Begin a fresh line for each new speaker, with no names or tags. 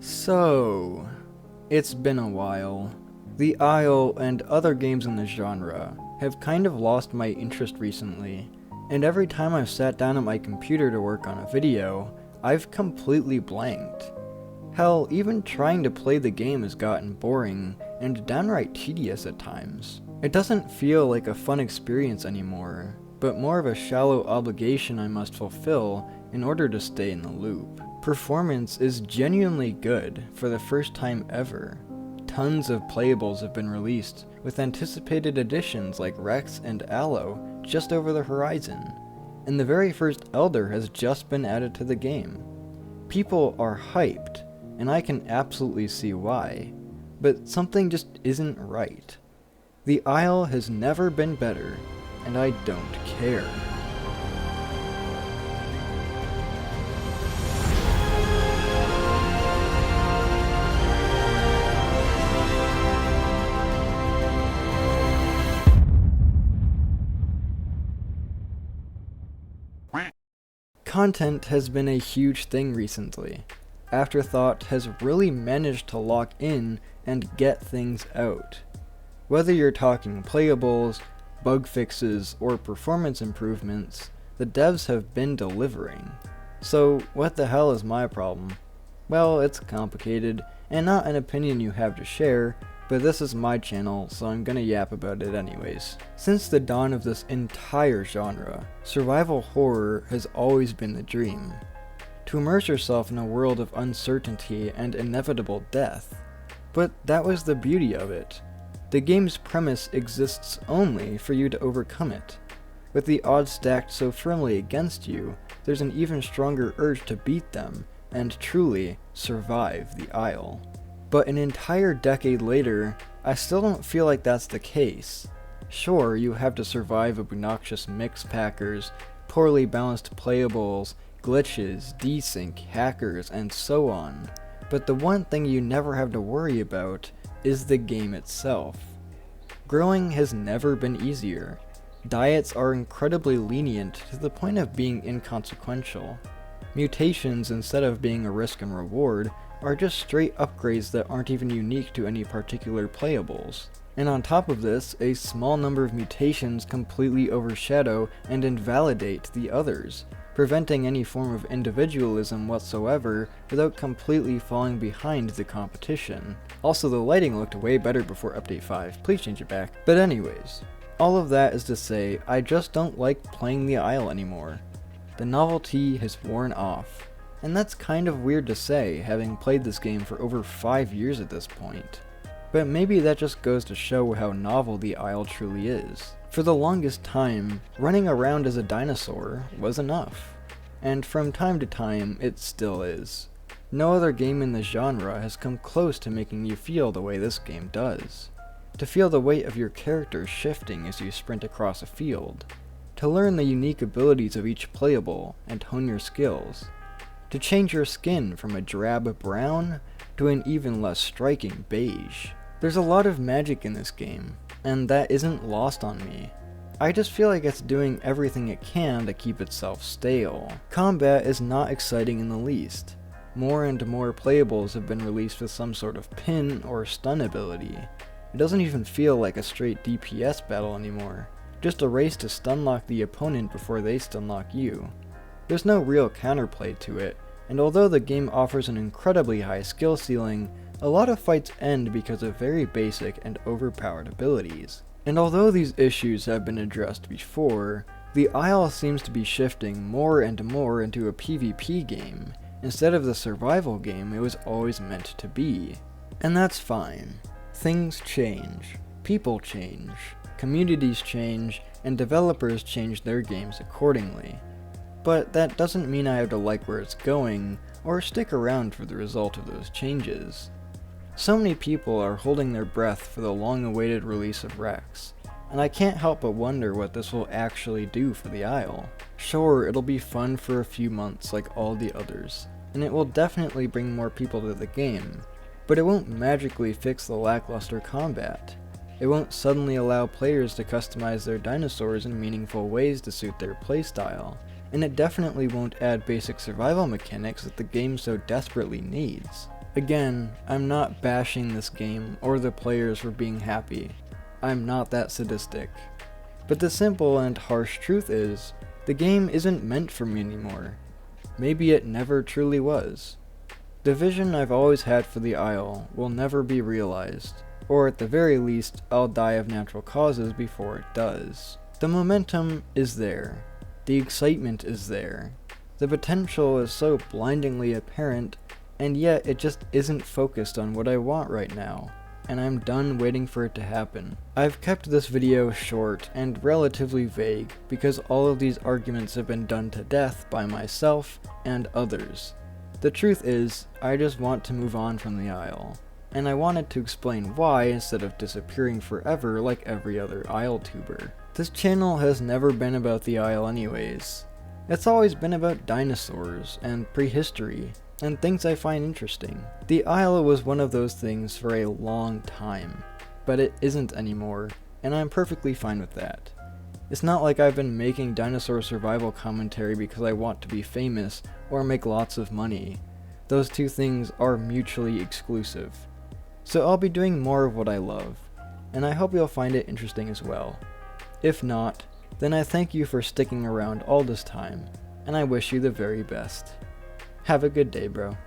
So, it's been a while. The Isle and other games in the genre have kind of lost my interest recently, and every time I've sat down at my computer to work on a video, I've completely blanked. Hell, even trying to play the game has gotten boring and downright tedious at times. It doesn't feel like a fun experience anymore, but more of a shallow obligation I must fulfill in order to stay in the loop. Performance is genuinely good for the first time ever. Tons of playables have been released, with anticipated additions like Rex and Aloe just over the horizon, and the very first Elder has just been added to the game. People are hyped, and I can absolutely see why, but something just isn't right. The Isle has never been better, and I don't care. Content has been a huge thing recently. Afterthought has really managed to lock in and get things out. Whether you're talking playables, bug fixes, or performance improvements, the devs have been delivering. So what the hell is my problem? Well, it's complicated, and not an opinion you have to share, but this is my channel, so I'm gonna yap about it anyways. Since the dawn of this entire genre, survival horror has always been the dream. To immerse yourself in a world of uncertainty and inevitable death. But that was the beauty of it. The game's premise exists only for you to overcome it. With the odds stacked so firmly against you, there's an even stronger urge to beat them and truly survive the Isle. But an entire decade later, I still don't feel like that's the case. Sure, you have to survive obnoxious mix packers, poorly balanced playables, glitches, desync, hackers, and so on. But the one thing you never have to worry about is the game itself. Growing has never been easier. Diets are incredibly lenient to the point of being inconsequential. Mutations, instead of being a risk and reward, are just straight upgrades that aren't even unique to any particular playables. And on top of this, a small number of mutations completely overshadow and invalidate the others, preventing any form of individualism whatsoever without completely falling behind the competition. Also, the lighting looked way better before Update 5, please change it back. But anyways, all of that is to say, I just don't like playing the Isle anymore. The novelty has worn off. And that's kind of weird to say, having played this game for over 5 years at this point. But maybe that just goes to show how novel the Isle truly is. For the longest time, running around as a dinosaur was enough. And from time to time, it still is. No other game in the genre has come close to making you feel the way this game does. To feel the weight of your character shifting as you sprint across a field. To learn the unique abilities of each playable and hone your skills. To change your skin from a drab brown to an even less striking beige. There's a lot of magic in this game, and that isn't lost on me. I just feel like it's doing everything it can to keep itself stale. Combat is not exciting in the least. More and more playables have been released with some sort of pin or stun ability. It doesn't even feel like a straight DPS battle anymore, just a race to stunlock the opponent before they stunlock you. There's no real counterplay to it, and although the game offers an incredibly high skill ceiling, a lot of fights end because of very basic and overpowered abilities. And although these issues have been addressed before, the Isle seems to be shifting more and more into a PvP game, instead of the survival game it was always meant to be. And that's fine. Things change, people change, communities change, and developers change their games accordingly. But that doesn't mean I have to like where it's going, or stick around for the result of those changes. So many people are holding their breath for the long-awaited release of Rex, and I can't help but wonder what this will actually do for the Isle. Sure, it'll be fun for a few months like all the others, and it will definitely bring more people to the game, but it won't magically fix the lackluster combat. It won't suddenly allow players to customize their dinosaurs in meaningful ways to suit their playstyle, and it definitely won't add basic survival mechanics that the game so desperately needs. Again, I'm not bashing this game or the players for being happy. I'm not that sadistic. But the simple and harsh truth is, the game isn't meant for me anymore. Maybe it never truly was. The vision I've always had for the Isle will never be realized, or at the very least, I'll die of natural causes before it does. The momentum is there. The excitement is there. The potential is so blindingly apparent, and yet it just isn't focused on what I want right now, and I'm done waiting for it to happen. I've kept this video short and relatively vague because all of these arguments have been done to death by myself and others. The truth is, I just want to move on from the Isle, and I wanted to explain why instead of disappearing forever like every other Isle tuber. This channel has never been about the Isle anyways. It's always been about dinosaurs and prehistory and things I find interesting. The Isle was one of those things for a long time, but it isn't anymore, and I'm perfectly fine with that. It's not like I've been making dinosaur survival commentary because I want to be famous or make lots of money. Those two things are mutually exclusive. So I'll be doing more of what I love, and I hope you'll find it interesting as well. If not, then I thank you for sticking around all this time, and I wish you the very best. Have a good day, bro.